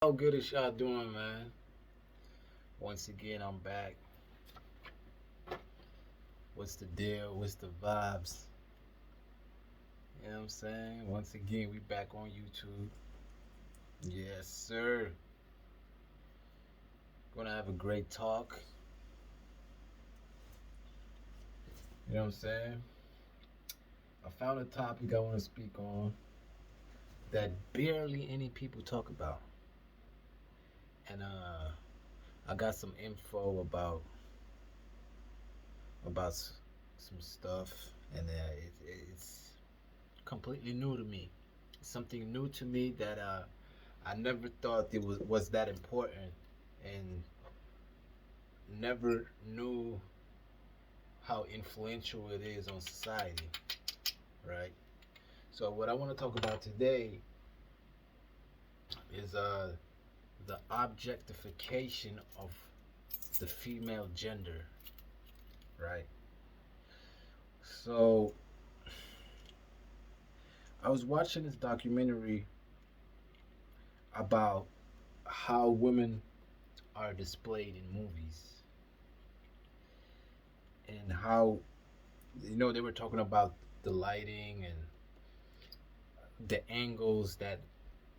How good is y'all doing, man? Once again, I'm back. What's the deal? What's the vibes? You know what I'm saying? Once again, we back on YouTube. Yes, sir. Gonna have a great talk. You know what I'm saying? I found a topic I want to speak on that barely any people talk about. And I got some info about some stuff, and it's completely new to me. Something new to me that I never thought it was that important, and never knew how influential it is on society, right? So what I want to talk about today is the objectification of the female gender, right? So I was watching this documentary about how women are displayed in movies, and how they were talking about the lighting and the angles that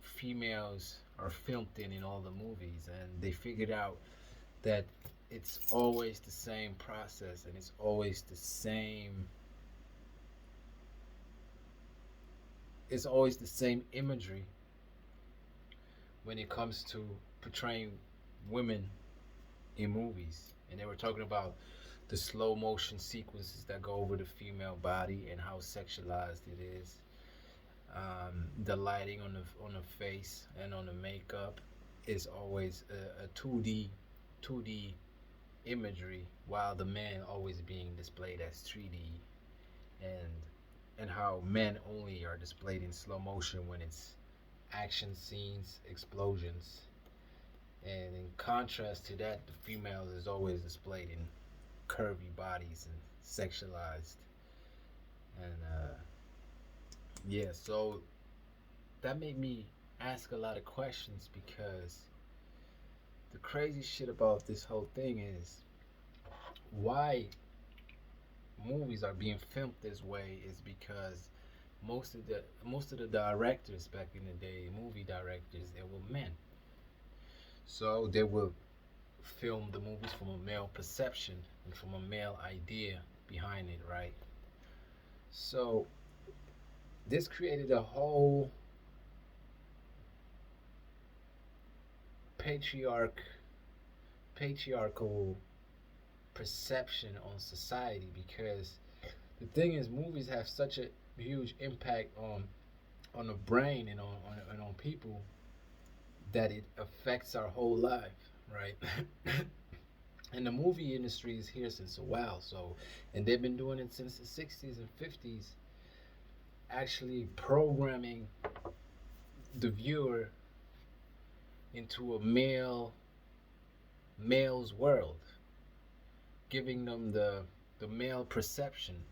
females are filmed in all the movies, and they figured out that it's always the same process, and it's always the same imagery when it comes to portraying women in movies. And they were talking about the slow motion sequences that go over the female body and how sexualized it is. The lighting on the face and on the makeup is always a 2D imagery, while the man always being displayed as 3D, and how men only are displayed in slow motion when it's action scenes, explosions. And in contrast to that, the females is always displayed in curvy bodies and sexualized. And yeah, so that made me ask a lot of questions, because the crazy shit about this whole thing is why movies are being filmed this way is because most of the directors back in the day, movie directors, they were men. So they will film the movies from a male perception and from a male idea behind it, right? So this created a whole patriarch patriarchal perception on society, because the thing is, movies have such a huge impact on the brain and on people, that it affects our whole life, right? And the movie industry is here since a while, so, and they've been doing it since the 60s and 50s, actually programming the viewer into a male's world, giving them the male perception,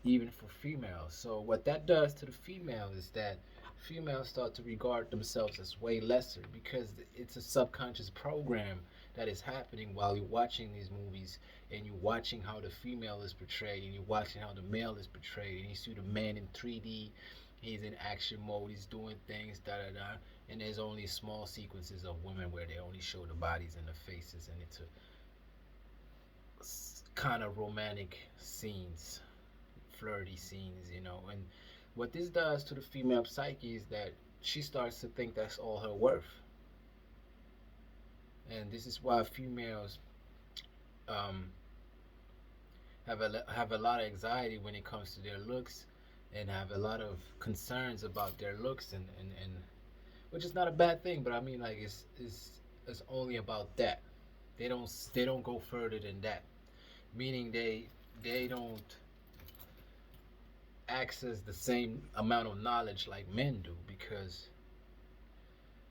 even for females. So what that does to the female is that females start to regard themselves as way lesser, because it's a subconscious program that is happening while you're watching these movies, and you're watching how the female is portrayed, and you're watching how the male is portrayed, and you see the man in 3D, he's in action mode, he's doing things, da da da, and there's only small sequences of women where they only show the bodies and the faces, and it's a kind of romantic scenes, flirty scenes, and what this does to the female psyche is that she starts to think that's all her worth. And this is why females um, have a lot of anxiety when it comes to their looks, and have a lot of concerns about their looks, and which is not a bad thing, but I mean, like, it's only about that. They don't go further than that, meaning they don't access the same amount of knowledge like men do, because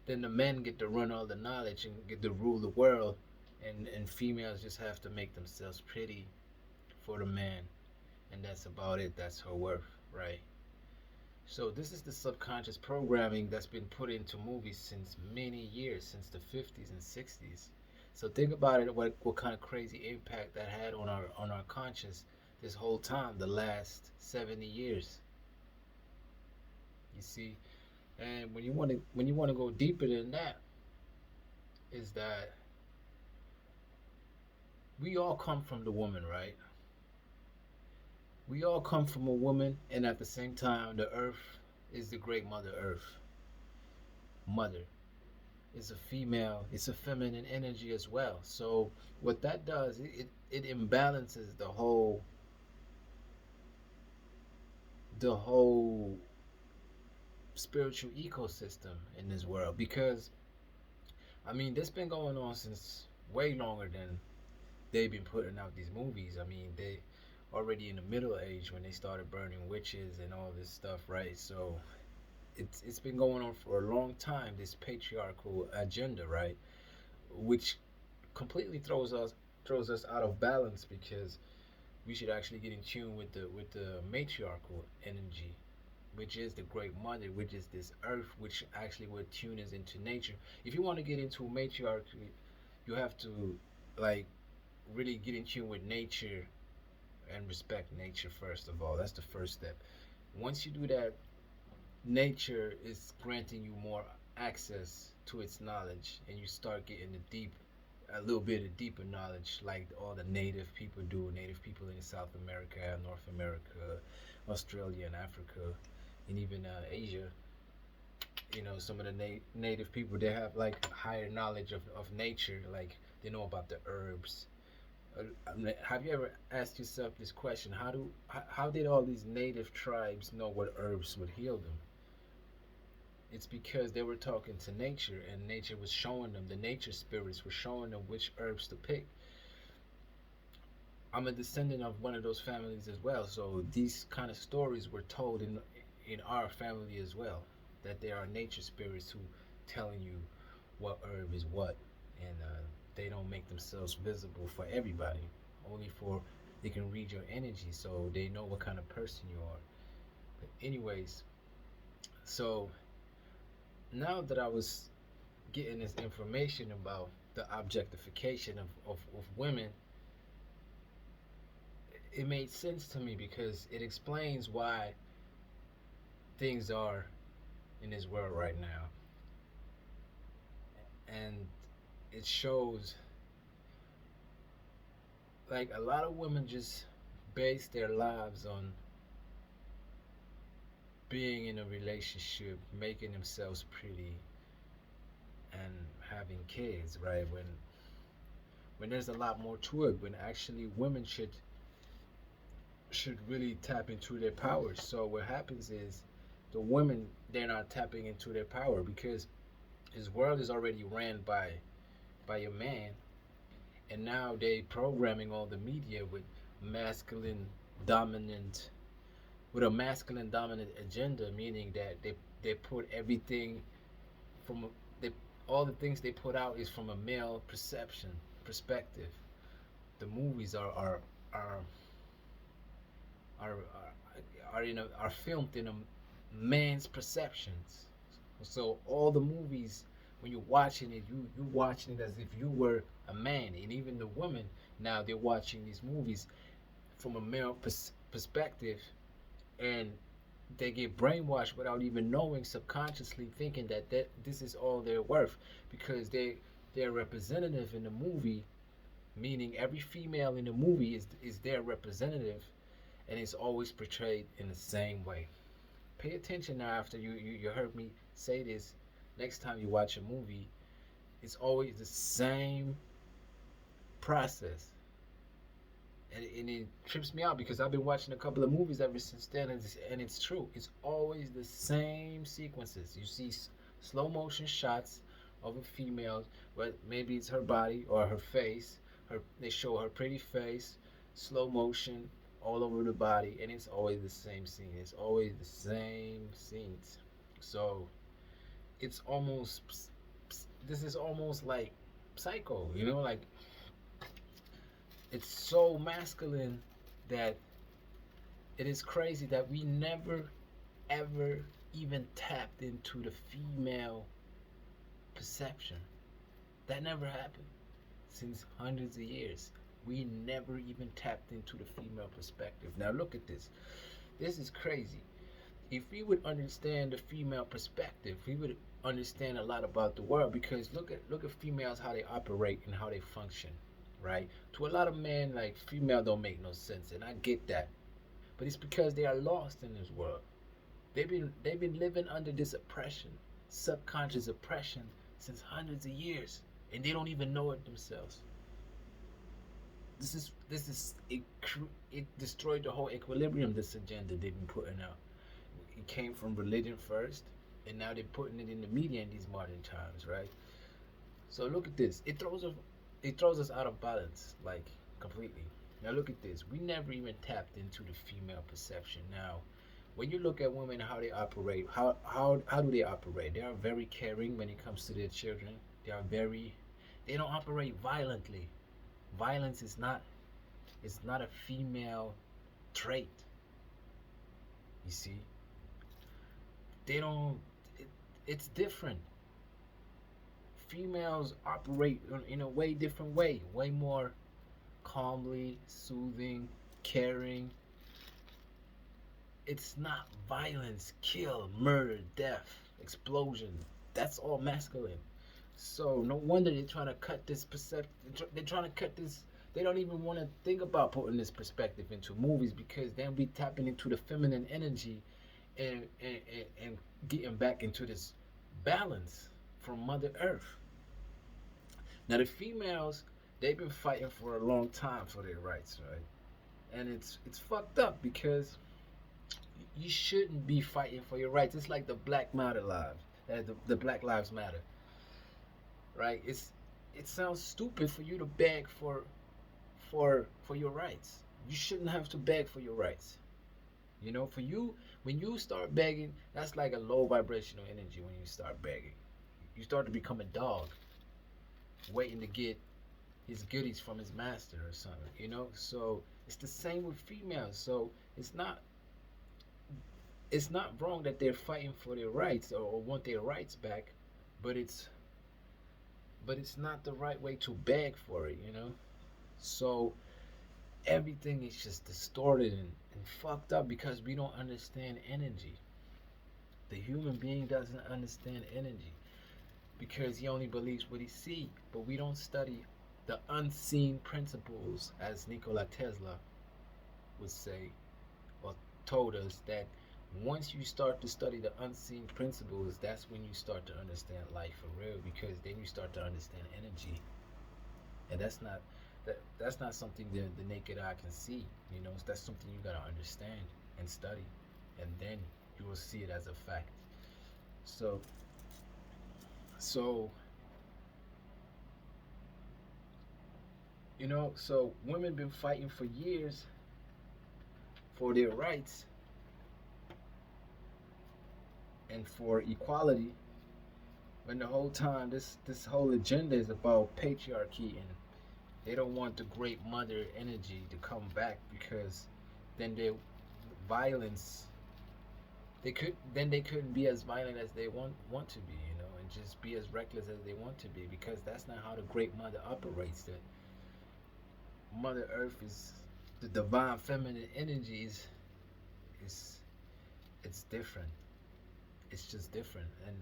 then the men get to run all the knowledge and get to rule the world, and females just have to make themselves pretty for the man, and that's about it. That's her worth, right? So this is the subconscious programming that's been put into movies since many years, since the 50s and 60s. So think about it, what kind of crazy impact that had on our conscious this whole time, the last 70 years. You see, and when you want to go deeper than that, is that we all come from the woman, right? We all come from a woman, and at the same time, the earth is the great mother earth. Mother is a female, it's a feminine energy as well. So what that does, it imbalances the whole spiritual ecosystem in this world, because I mean this been going on since way longer than they've been putting out these movies. I mean they already in the Middle Age when they started burning witches and all this stuff, right? So it's been going on for a long time, this patriarchal agenda, right? Which completely throws us out of balance, because we should actually get in tune with the matriarchal energy, which is the great mother, which is this earth, which actually would tune us into nature. If you want to get into matriarchy, you have to like really get in tune with nature and respect nature first of all. That's the first step. Once you do that, nature is granting you more access to its knowledge, and you start getting a little bit of deeper knowledge, like all the native people do. Native people in South America, North America, Australia, and Africa, and even Asia. You know, some of the native people, they have like higher knowledge of nature, like they know about the herbs. Have you ever asked yourself this question? How did all these native tribes know what herbs would heal them? It's because they were talking to nature, and nature was showing them, the nature spirits were showing them which herbs to pick. I'm a descendant of one of those families as well, so these kind of stories were told in our family as well, that there are nature spirits who telling you what herb is what, and they don't make themselves visible for everybody, only for they can read your energy, so they know what kind of person you are. But anyways, so now that I was getting this information about the objectification of women, it made sense to me, because it explains why things are in this world right now. And it shows like a lot of women just base their lives on being in a relationship, making themselves pretty, and having kids, right? When there's a lot more to it, when actually women should really tap into their power. So what happens is the women, they're not tapping into their power, because his world is already ran by a man, and now they programming all the media masculine dominant with a masculine dominant agenda, meaning that they put everything from they all the things they put out is from a male perspective. The movies are are are filmed in a man's perceptions. So all the movies, when you're watching it, you watching it as if you were a man, and even the women now they're watching these movies from a male perspective, and they get brainwashed without even knowing, subconsciously thinking that this is all they're worth, because they're representative in the movie, meaning every female in the movie is their representative, and it's always portrayed in the same way. Pay attention now after you heard me say this. Next time you watch a movie, it's always the same process. And it trips me out, because I've been watching a couple of movies ever since then, and it's true. It's always the same sequences. You see slow motion shots of a female, but maybe it's her body or her face. They show her pretty face, slow motion all over the body, and it's always the same scene. It's always the same scenes. So it's almost this is almost like psycho, like it's so masculine that it is crazy that we never ever even tapped into the female perception. That never happened since hundreds of years. We never even tapped into the female perspective. Now look at this. This is crazy. If we would understand the female perspective, we would understand a lot about the world, because look at females, how they operate and how they function, right? To a lot of men, like, female don't make no sense, and I get that. But it's because they are lost in this world. They've been living under this oppression, subconscious oppression, since hundreds of years, and they don't even know it themselves. It destroyed the whole equilibrium. This agenda they've been putting out. It came from religion first, and now they're putting it in the media in these modern times, right? So look at this. It throws us out of balance, like, completely. Now look at this. We never even tapped into the female perception. Now, when you look at women, how they operate, how do they operate? They are very caring when it comes to their children. They don't operate violently. Violence is not a female trait. You see, they don't. It's different. Females operate in a way different way more calmly, soothing, caring. It's not violence, kill, murder, death, explosion. That's all masculine. So no wonder they're trying to cut this perception. They're trying to cut this. They don't even want to think about putting this perspective into movies, because they'll be tapping into the feminine energy, and getting back into this balance from Mother Earth. Now the females, they've been fighting for a long time for their rights, right? And it's fucked up, because you shouldn't be fighting for your rights. It's like the Black Lives Matter, right? It sounds stupid for you to beg for your rights. You shouldn't have to beg for your rights. For you, when you start begging, that's like a low vibrational energy. When you start begging, you start to become a dog, waiting to get his goodies from his master or something. So it's the same with females. So it's not wrong that they're fighting for their rights, or want their rights back, but it's not the right way to beg for it. So everything is just distorted and fucked up, because we don't understand energy. The human being doesn't understand energy, because he only believes what he sees. But we don't study the unseen principles, as Nikola Tesla would say, or told us, that once you start to study the unseen principles, that's when you start to understand life for real, because then you start to understand energy. And that's not something that the naked eye can see. That's something you gotta understand and study, and then you will see it as a fact. So so so women been fighting for years for their rights and for equality, when the whole time this whole agenda is about patriarchy, and they don't want the great mother energy to come back, because then their violence, they couldn't be as violent as they want to be, and just be as reckless as they want to be, because that's not how the great mother operates. That Mother Earth is the divine feminine energies. is it's different. It's just different, and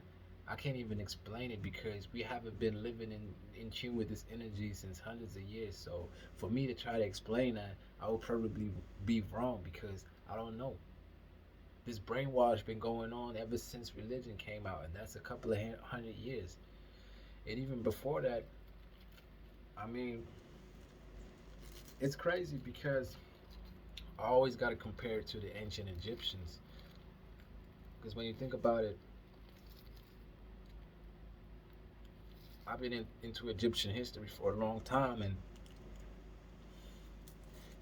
I can't even explain it, because we haven't been living in tune with this energy since hundreds of years. So for me to try to explain that, I would probably be wrong, because I don't know. This brainwash been going on ever since religion came out, and that's a couple of hundred years. And even before that, I mean, it's crazy, because I always got to compare it to the ancient Egyptians. Because when you think about it, I've been into Egyptian history for a long time, and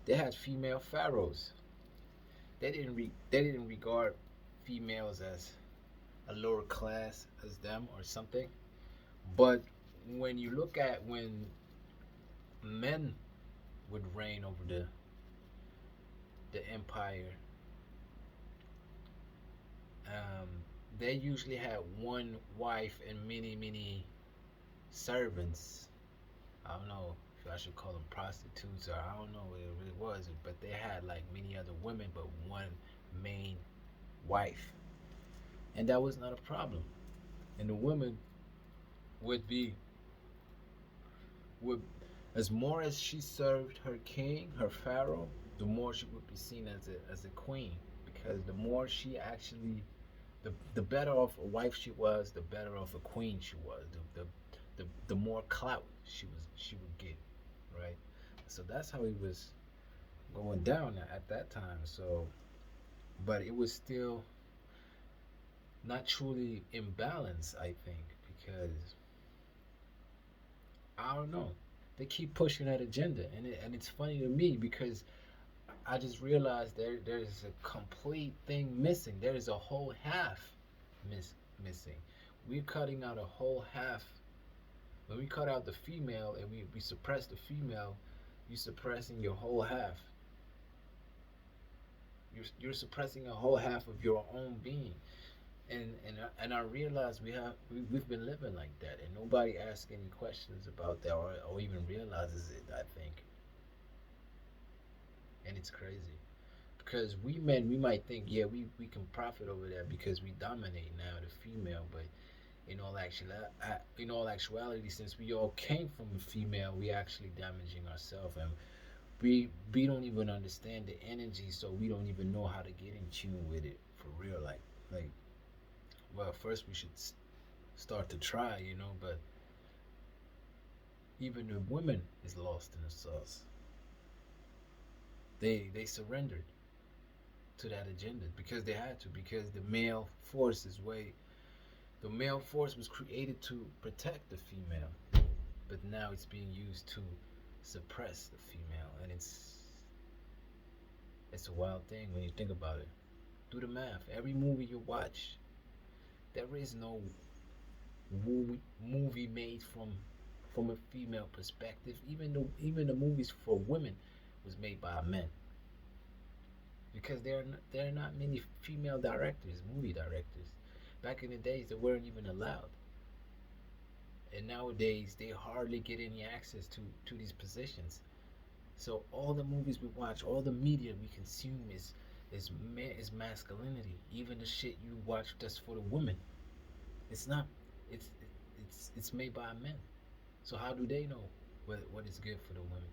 they had female pharaohs. They didn't regard females as a lower class as them or something. But when you look at when men would reign over the empire, um, they usually had one wife and many servants. I don't know if I should call them prostitutes, or I don't know what it really was, but they had like many other women, but one main wife, and that was not a problem. And the woman would be would as more as she served her king, her pharaoh, the more she would be seen as a queen, because the more she actually the better off a wife she was, the better off a queen she was. The more clout she would get, right? So that's how it was going down at that time. So, but it was still not truly in balance, I think, because I don't know. They keep pushing that agenda, and it's funny to me because I just realized there's a complete thing missing. There is a whole half missing. We're cutting out a whole half. When we cut out the female and we suppress the female, you're suppressing your whole half. You're suppressing a whole half of your own being. And I realize we've been living like that, and nobody asks any questions about that, or even realizes it. I think, and it's crazy because we men, we might think, yeah, we can profit over that because we dominate now the female, but in all actuality, since we all came from a female, we actually damaging ourselves, and we don't even understand the energy, so we don't even know how to get in tune with it for real. Like well, first we should start to try, but even the women is lost in the sauce. They surrendered to that agenda because they had to, because the male force was created to protect the female, but now it's being used to suppress the female, and it's a wild thing when you think about it. Do the math. Every movie you watch, there is no movie made from a female perspective. Even the movies for women was made by men, because there are not many female directors, movie directors. Back in the days, they weren't even allowed, and nowadays they hardly get any access to these positions. So all the movies we watch, all the media we consume is masculinity. Even the shit you watch that's for the women, it's not. It's made by men. So how do they know what is good for the women?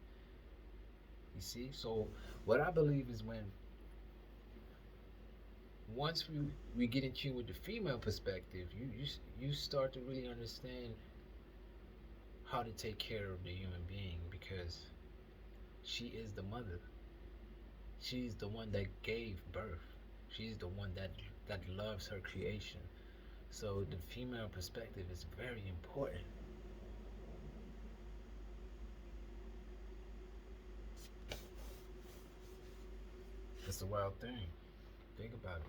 You see. So what I believe is when once we get in tune with the female perspective, you start to really understand how to take care of the human being, because she is the mother. She's the one that gave birth. She's the one that loves her creation. So the female perspective is very important. It's a wild thing. Think about it.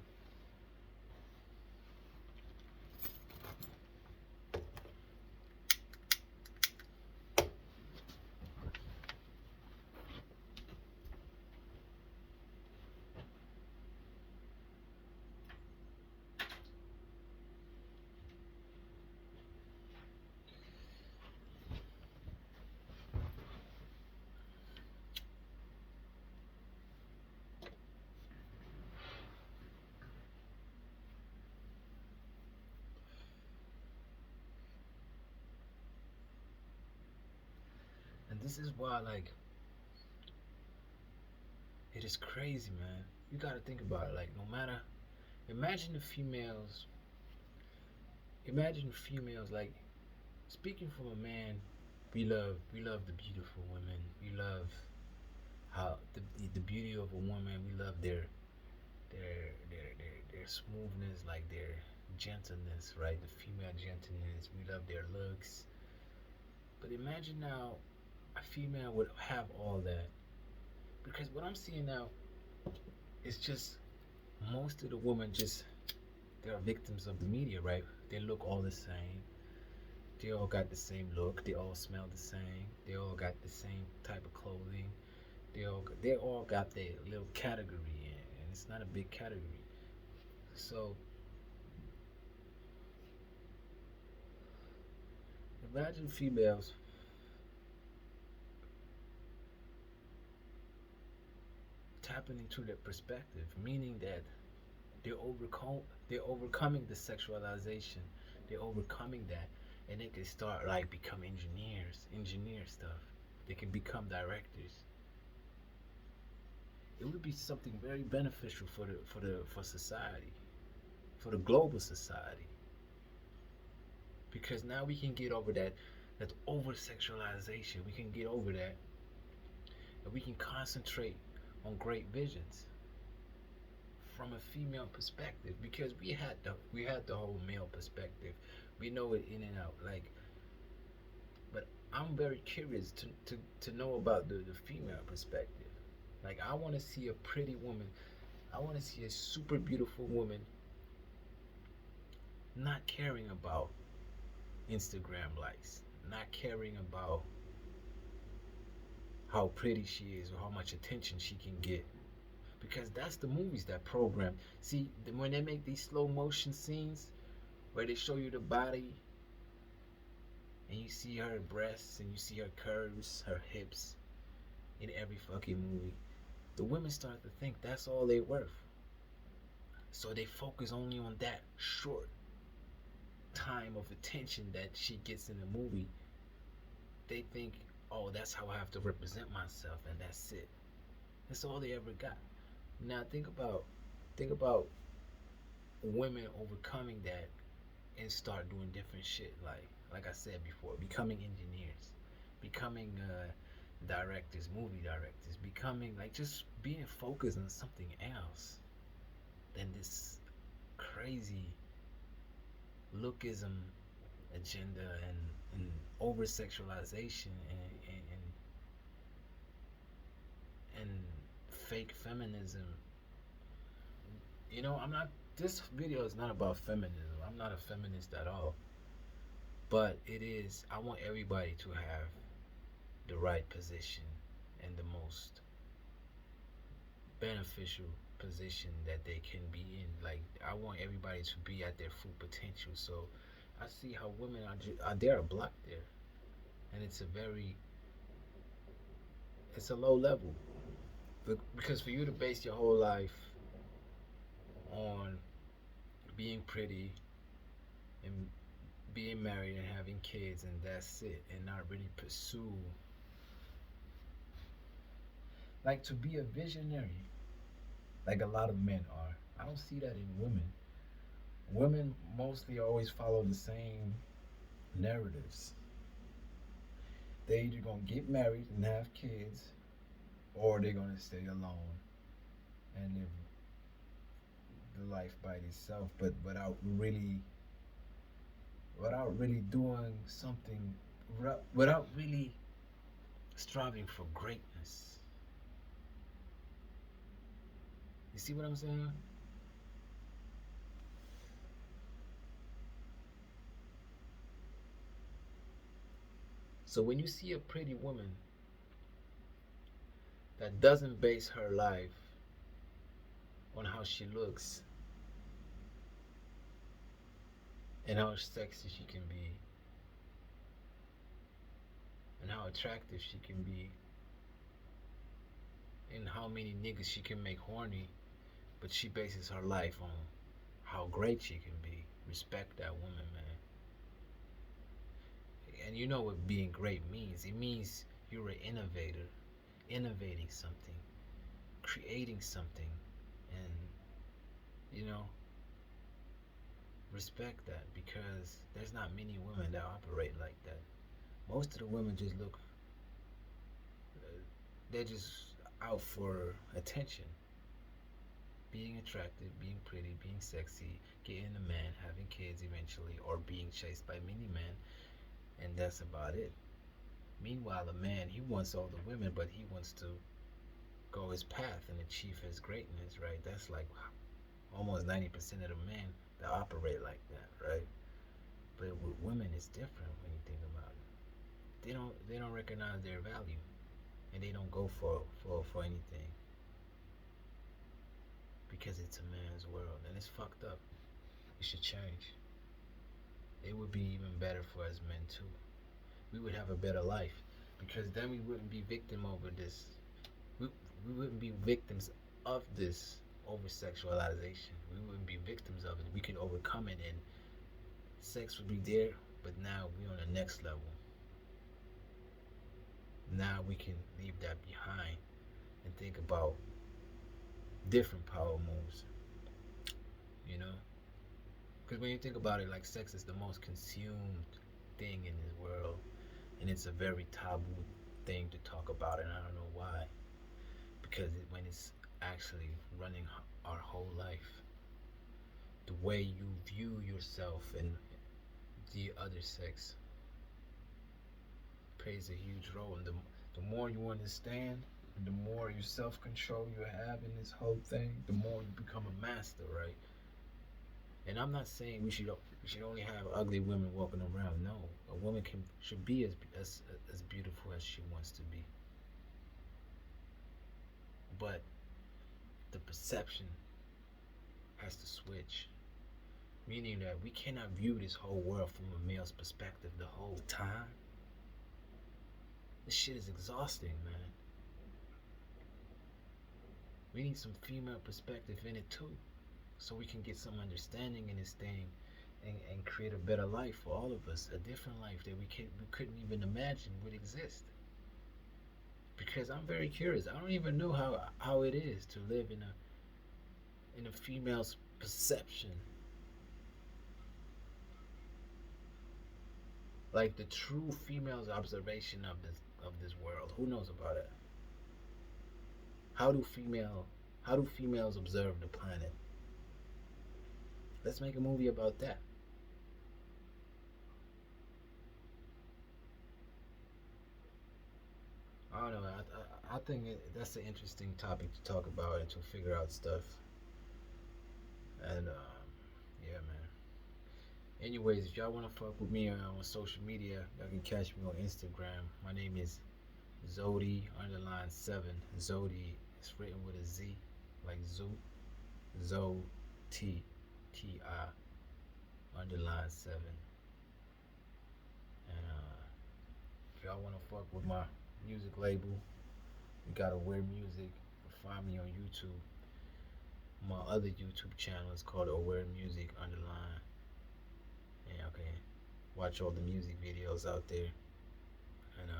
And this is why, like, it is crazy, man. You gotta think about it. Like, no matter, imagine the females, like, speaking from a man, we love the beautiful women. We love how the beauty of a woman. We love their smoothness, like their gentleness, right? The female gentleness. We love their looks. But imagine now a female would have all that, because what I'm seeing now is just most of the women just they are victims of the media, right? They look all the same. They all got the same look. They all smell the same. They all got the same type of clothing. They all got their little category, and it's not a big category. So Imagine females tapping into their perspective, meaning that they're overcome they're overcoming the sexualization. They're overcoming that, and they can start like become engineer stuff. They can become directors. It would be something very beneficial for society, for the global society, because now we can get over that over sexualization. We can get over that, and we can concentrate on great visions from a female perspective, because we had the whole male perspective. We know it in and out. Like, but I'm very curious to know about the female perspective. Like, I want to see a pretty woman. I want to see a super beautiful woman not caring about Instagram likes, not caring about how pretty she is or how much attention she can get. Because that's the movies that program. See, when they make these slow motion scenes where they show you the body and you see her breasts and you see her curves, her hips in every fucking movie, the women start to think that's all they worth. So they focus only on that short time of attention that she gets in the movie. They think, oh, that's how I have to represent myself, and that's it. That's all they ever got. Now think about women overcoming that and start doing different shit. Like I said before, becoming engineers, becoming directors, movie directors, becoming like just being focused on something else than this crazy lookism agenda and over sexualization and fake feminism. I'm not. This video is not about feminism. I'm not a feminist at all. But it is. I want everybody to have the right position and the most beneficial position that they can be in. Like, I want everybody to be at their full potential. So I see how women are there are blocked there, and it's a low level. Because for you to base your whole life on being pretty and being married and having kids and that's it, and not really pursue, like, to be a visionary like a lot of men are. I don't see that in women. Women mostly always follow the same narratives. They either gonna get married and have kids, or they're gonna stay alone and live the life by themselves, but without really doing something, without really striving for greatness. You see what I'm saying? So when you see a pretty woman that doesn't base her life on how she looks and how sexy she can be and how attractive she can be and how many niggas she can make horny, but she bases her life on how great she can be. Respect that woman, man. And you know what being great means? It means you're an innovator, innovating something, creating something, and you know, respect that, because there's not many women that operate like that. Most of the women just look, they're just out for attention, being attractive, being pretty, being sexy, getting a man, having kids eventually, or being chased by many men, and that's about it. Meanwhile, a man, he wants all the women, but he wants to go his path and achieve his greatness, right? That's like almost 90% of the men that operate like that, right? But with women, it's different when you think about it. They don't recognize their value, and they don't go for anything because it's a man's world, and it's fucked up. It should change. It would be even better for us men too. we would have a better life, because then we wouldn't be victim over this. We, we wouldn't be victims of this over sexualization. We wouldn't be victims of it. We could overcome it, and sex would be there. But now we're on the next level. Now we can leave that behind and think about different power moves. You know, because when you think about it, like, sex is the most consumed thing in this world, and it's a very taboo thing to talk about, and I don't know why. Because when it's actually running our whole life, the way you view yourself and the other sex plays a huge role. And the more you understand, and the more you self control you have in this whole thing, the more you become a master, right? And I'm not saying we should only have ugly women walking around. No, a woman should be as beautiful as she wants to be. But the perception has to switch, meaning that we cannot view this whole world from a male's perspective the whole time. This shit is exhausting, man. We need some female perspective in it too, so we can get some understanding in this thing, and create a better life for all of us, a different life that we couldn't even imagine would exist. Because I'm very curious. I don't even know how it is to live in a female's perception, like the true female's observation of this world. Who knows about it? How do females observe the planet? Let's make a movie about that. I don't know. I think that's an interesting topic to talk about and to figure out stuff. And yeah, man. Anyways, if y'all wanna fuck with me on social media, y'all can catch me on Instagram. My name is Zodi underline 7. Zodi is written with a Z, like Zoo. Zo underline 7. And if y'all wanna fuck with my music label, you gotta wear music. Find me on YouTube. My other YouTube channel is called Aware Music underline. And y'all can watch all the music videos out there. And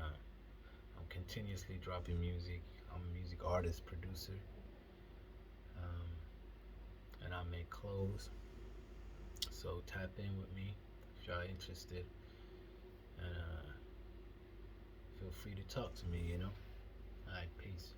I'm continuously dropping music. I'm a music artist, producer, and I make clothes. So tap in with me if y'all interested, and feel free to talk to me. All right, peace.